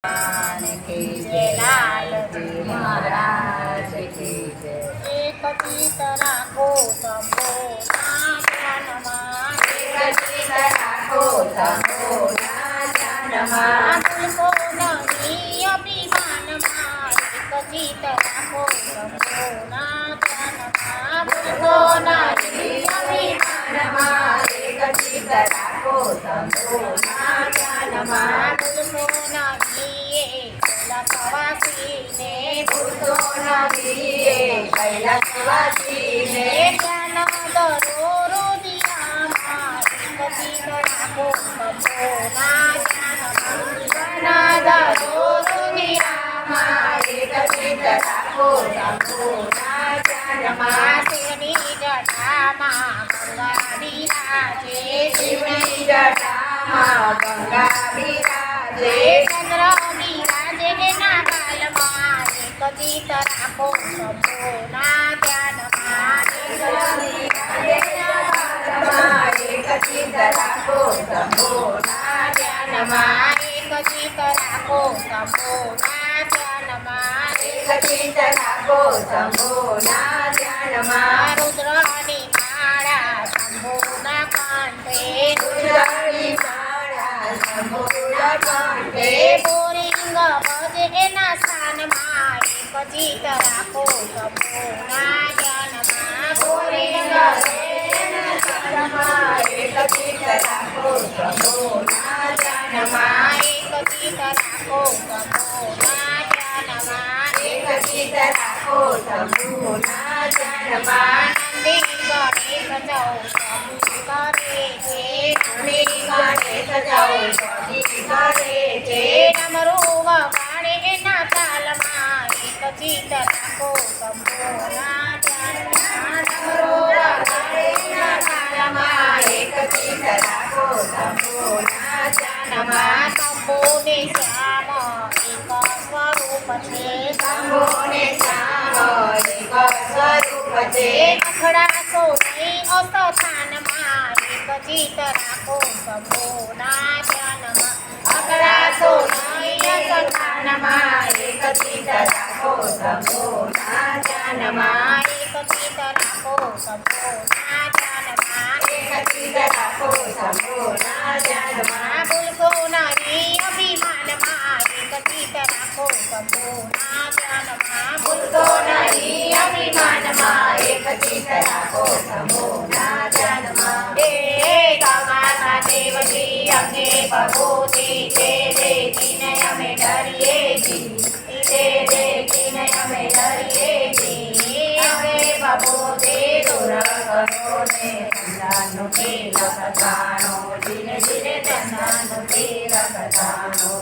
ભગવાન કી જય, લાલજી મહારાજ કી જય। એક ચિત્ત રાખો શંભોના ધ્યાનમાં, એક ચિત્ત રાખો શંભોના ધ્યાનમાં, ભૂલશો નહીં અભિમાનમાં। એક ચિત્ત રાખો શંભોના ધ્યાનમાં, ભૂલશો નહીં અભિમાનમાં। એક ચિત્ત રાખો શંભોના ધ્યાનમાં, ભૂલશો નહીં કૈલાસવાસીને, ભૂલશો નહીં કૈલાસવાસીને। ધ્યાન ધરો રુદિયામાં, એક ચિત્ત રાખો શંભોના ધ્યાનમાં, ધરો દુનિયામાં, એક ચિત્ત રાખો શંભોના ધ્યાનમાં। શિવની જટામાં ગંગા બિરાજે, શિવની જટામાં ગંગા બિરાજે, ચંદ્ર બિરાજે એના ગાલમાં, એક ચિત્ત રાખો શંભોના ધ્યાનમાં, એક ચિત્ત રાખો શંભોના ધ્યાનમાં, એક ચિત્ત રાખો શંભોના ધ્યાનમાં, એક ચિત્ત રાખો શંભોના ધ્યાનમાં। રુદ્રની માળા શંભોના કંઠે, રુદ્રની માળા શંભોના કંઠે, બોરિંગ ભજે એના સ્થાનમાં, એક ચિત્ત રાખો શંભોના ધ્યાનમાં, બોરિંગ એના સ્થાનમાં, એક ચિત્ત રાખો શંભોના ધ્યાનમાં, એક ચિત્ત રાખો શંભોના ધ્યાનમાં, એક ચિત્ત રાખો શંભોના ધ્યાનમાં। નંદી ગણેશ ચૌસી કરે છે, નંદી ગણેશ ચૌસી કરે છે, ડમરું વગાડે એના તાલમાં, એક ચિત્ત રાખો શંભોના ધ્યાનમાં, ડમરો વગાડે એના તાલમાં, એક ચિત્ત રાખો શંભોના ધ્યાનમાં। શંભોને શ્યામ એક સ્વરૂપ છે, શંભોને શ્યામ એક સ્વરૂપ છે, અખડાશો નહીં અસ્થાનમાં, એક ચિત્ત રાખો શંભોના ધ્યાનમાં, અકળાશો નહીં અસ્થાનમાં, એક ચિત્ત રાખો શંભોના ધ્યાનમાં, એક ચિત્ત રાખો શંભોના ધ્યાનમાં, એક ચિત્ત રાખો શંભોના ધ્યાનમાં। ભૂલશો નહીં અભિમાનમાં, એક ચિત્ત રાખો શંભોના ધ્યાનમાં, ભૂલશો નહીં અભિમાનમાં, એક ચિત્ત રાખો શંભોના ધ્યાનમાં। હે તમારા દેવજી અમને પ્રભુજી, તે દેખીને અમે ડરીએ છીએ, તે દેખીને અમે ડરીએ છીએ, હવે પ્રભુજી દૂર કરો ને ચંદનનું તિલક જાણો, ધીરે ધીરે ચંદનનું તિલક જાણો।